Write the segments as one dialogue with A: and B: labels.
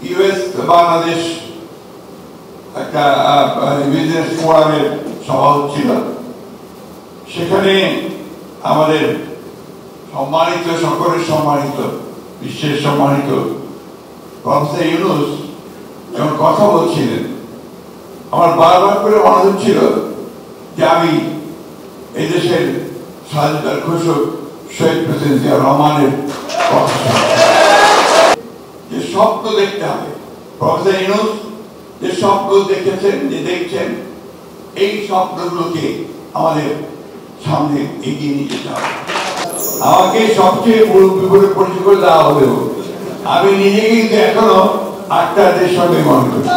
A: US Bangladesh একটা business ফোরামের সভা হচ্ছিল। সেখানে আমাদের সম্মানিত, সকলের সম্মানিত, বিশ্বের সম্মানিত প্রফেসর ইউনূস যখন কথা বলছিলেন, আমার বারবার করে মনে হচ্ছিল যে আমি এই দেশের স্বাধীনতার ঘোষক শহীদ প্রেসিডেন্ট জিয়া রহমানের কথা, যে স্বপ্ন দেখতে হবে। প্রফেসর ইউনূস যে স্বপ্ন দেখেছেন, যে দেখছেন, এই স্বপ্নগুলোকে আমাদের সামনে এগিয়ে নিয়ে যেতে হবে। আমাকে সবচেয়ে বিপদে পরিচয় করে দেওয়া হলেও আমি নিজে কিন্তু এখনো আক্তারদের সঙ্গে মনে করি।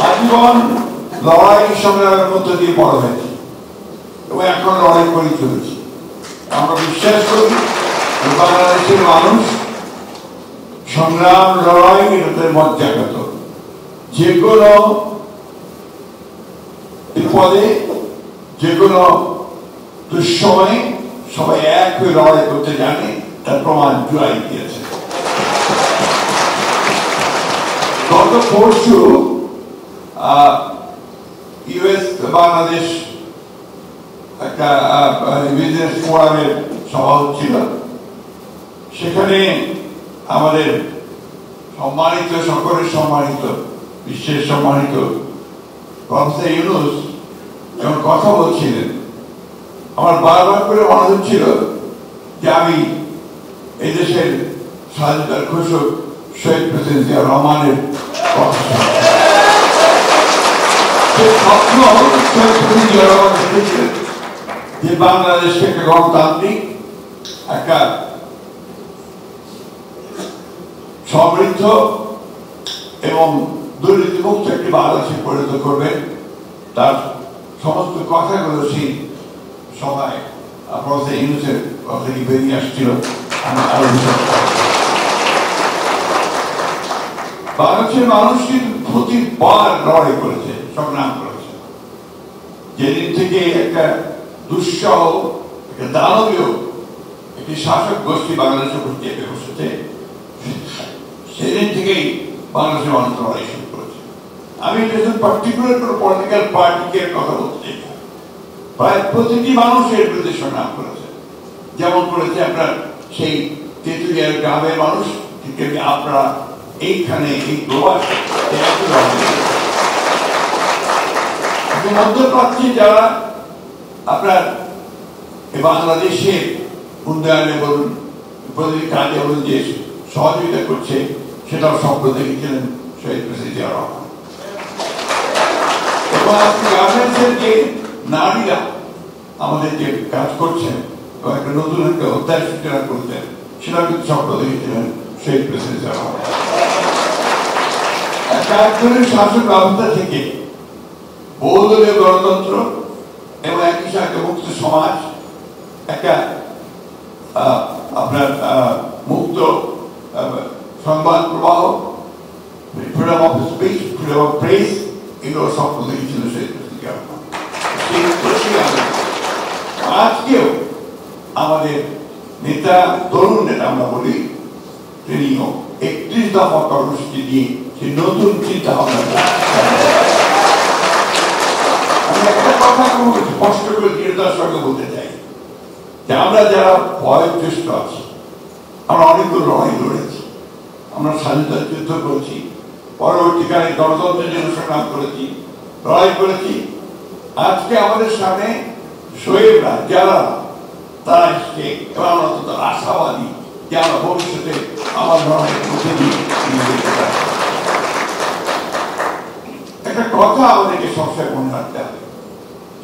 A: আজীবন লড়াই সংগ্রামের মধ্য দিয়ে বড় হয়েছে এবং এখন লড়াই করে চলেছি। আমরা বিশ্বাস করি বাংলাদেশের মানুষ সংগ্রাম, লড়াই এটাতে মজ্জাগত। যে কোনো বিপদে, যে কোনো দুঃসময়ে সবাই এক হয়ে লড়াই করতে জানে, তার প্রমাণ জুলাই দিয়েছে। গত পরশু ইউএস বাংলাদেশ একটা বিজনেস ফোরামের সভা হচ্ছিল। সেখানে আমাদের সম্মানিত, সকলের সম্মানিত, বিশ্বের সম্মানিত প্রফেসর ইউনূস যখন কথা বলছিলেন, আমার বারবার করে মনে হচ্ছিল যে আমি এই দেশের স্বাধীনতার ঘোষক শহীদ প্রেসিডেন্ট জিয়া রহমানের কথা, স্বপ্ন যে বাংলাদেশকে একটা গণতান্ত্রিক, একটা সমৃদ্ধ এবং দুর্নীতিমুক্ত একটি বাংলাদেশে পরিণত করবেন। তার সমস্ত কথাগুলো সেই সভায় প্রফেসর ইউনূসের কথা থেকে বেরিয়ে আসছিল। আমি আরো বাংলাদেশের মানুষ কিন্তু প্রতিবার লড়াই করেছে, সংগ্রাম করেছে। যেদিন থেকে একটা দুঃসহ, একটা দানবীয় একটি শাসক গোষ্ঠী বাংলাদেশে চেপে বসেছে, সেদিন থেকেই বাংলাদেশের মানুষ লড়াই শুরু করেছে। আমি পার্টিকুলার কোনো পলিটিক্যাল পার্টিকে কথা বলতে চাই না, প্রায় প্রতিটি মানুষের বিরুদ্ধে সংগ্রাম করেছে। যেমন করেছে আপনার সেই তেঁতুলিয়ার গ্রামের মানুষ, ঠিক আপনারা এইখানে এই প্রবাস মধ্যপ্রাচ্যে যারা আপনার বাংলাদেশের উন্নয়নে বলুন, প্রতিটি কাজে বলুন, যে সহযোগিতা করছে, সেটাও স্বপ্ন দেখেছিলেন শহীদ প্রেসিডেন্ট জিয়া রহমান। এবং আজকে গার্মেন্টসের যে নারীরা আমাদের যে কাজ করছেন এবং একটা নতুন একটা অধ্যায় সূচনা করতেন, সেটা কিন্তু স্বপ্ন দেখেছিলেন শহীদ প্রেসিডেন্ট জিয়া রহমান। একটা একজনের শাসন ব্যবস্থা থেকে বহুদলীয় গণতন্ত্র এবং একই সাথে মুক্ত সমাজ, একটা আপনার মুক্ত সংবাদ প্রবাহ, freedom of speech, freedom of press, এগুলো স্বপ্ন দেখেছিল শহীদ প্রেসিডেন্ট জিয়া রহমান। আজকেও আমাদের নেতা, তরুণ নেতা আমরা বলি, তিনিও 31 দফা কর্মসূচি দিয়ে সেই নতুন চিন্তা ভাবনা। আমি একটা কথা খুব স্পষ্ট করে দৃঢ়তার সঙ্গে বলতে চাই যে আমরা যারা বয়োজ্যেষ্ঠ আছি, আমরা অনেকগুলো লড়াই লড়েছি, আমরা স্বাধীনতার যুদ্ধ করেছি, পরবর্তীকালে গণতন্ত্রের জন্য সংগ্রাম করেছি, লড়াই করেছি। আজকে আমাদের সামনে শহীদরা যারা, তারা এসছে এবং আমরা অত্যন্ত আশাবাদী যে আমরা ভবিষ্যতে আমার লড়াইয়ের মধ্যে দিয়ে একটা কথা আমাদেরকে সবসময় মনে রাখতে হবে।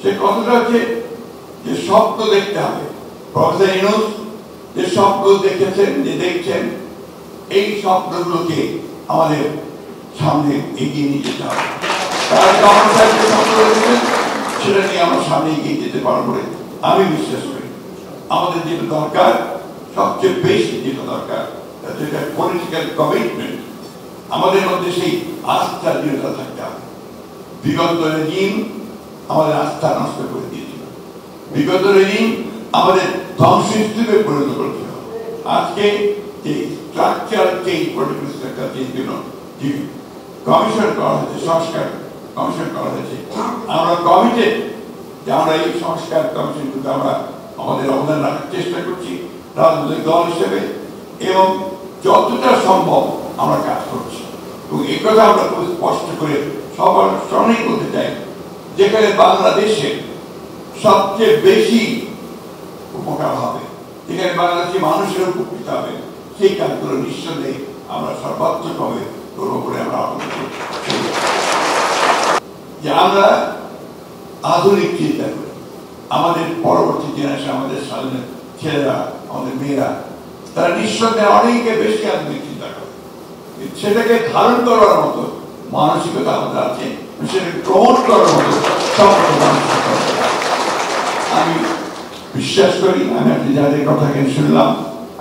A: সেই কথাটা হচ্ছে যে স্বপ্ন দেখতে হবে। প্রফেসর ইউনূস যে স্বপ্ন দেখেছেন, যে দেখছেন, এই স্বপ্নগুলোকে আমাদের সামনে এগিয়ে নিয়ে যেতে হবে। তারা স্বপ্ন দেখেছেন, সেটা নিয়ে আমরা সামনে এগিয়ে যেতে পারবো বলে আমি বিশ্বাস করি। আমাদের যেটা দরকার, সবচেয়ে বেশি যেটা দরকার, যেটা পলিটিক্যাল কমিটমেন্ট, আমাদের মধ্যে সেই আস্থা দৃঢ়তা থাকতে হবে। বিগত রেজিম আমাদের আস্থা নষ্ট করে দিয়েছিল, বিগত রেজিম আমাদের ধ্বংসস্তূপে পরিণত করেছিল। আজকে যে structural change, political structure change জন্য যে কমিশন করা হয়েছে, সংস্কার কমিশন করা হয়েছে, আমরা কমিটেড যে আমরা এই সংস্কার কমিশনগুলোতে আমরা আমাদের অবদান রাখার চেষ্টা করছি রাজনৈতিক দল হিসেবে, এবং যতটা সম্ভব আমরা কাজ করছি। এবং এই কথা আমরা খুব স্পষ্ট করে সবার সামনেই বলতে চাই, যেখানে বাংলাদেশের সবচেয়ে বেশি উপকার হবে, যেখানে বাংলাদেশের মানুষের উপকৃত হবে, সেই কাজগুলো নিঃসন্দেহে আমরা সর্বাত্মকভাবে করব বলে আমরা যে আমরা আধুনিক চিন্তা করি। আমাদের পরবর্তী জেনারেশন, আমাদের সামনে ছেলেরা, আমাদের মেয়েরা, তারা নিঃসন্দেহে অনেকে বেশি আধুনিক চিন্তা করে। সেটাকে ধারণ করার মতো মানসিকতা আমাদের আছে, সেটাকে গ্রহণ করার মতো সমস্ত মানসিকতা। আমি বিশ্বাস করি, আমি আপনি যাদের কথা কেন শুনলাম,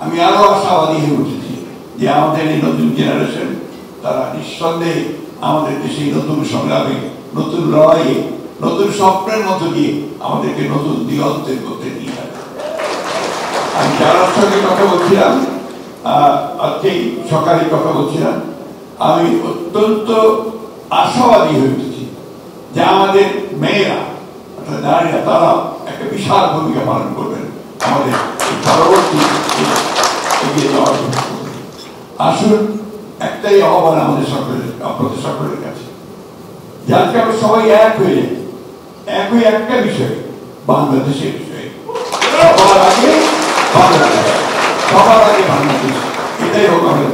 A: আমি আরো আশাবাদী হয়ে উঠেছি যে আমাদের এই নতুন জেনারেশন তারা নিঃসন্দেহে আমাদেরকে সেই নতুন সংগ্রামে, নতুন লড়াইয়ে, নতুন স্বপ্নের মধ্যে দিয়ে আমাদেরকে নতুন দিগন্তের মধ্যে নিয়ে যাবে। আমি যার সঙ্গে কথা বলছিলাম, আজকেই সকালে কথা বলছিলাম, আমি অত্যন্ত আশাবাদী হয়ে উঠেছি যে আমাদের মেয়েরা, অর্থাৎ নারীরা, তারা একটা বিশাল ভূমিকা পালন করবেন আমাদের পরবর্তী এগিয়ে যাওয়ার জন্য। আসুন, একটাই আহ্বান আমাদের সকলের, আপনাদের সকলের কাছে, যাতে আমরা সবাই এক হয়ে যাই, এক হয়ে একটা বিষয়, বাংলাদেশের বিষয়ে। সবার আগে বাংলাদেশ, সবার আগে বাংলাদেশ, এটাই হোক আমাদের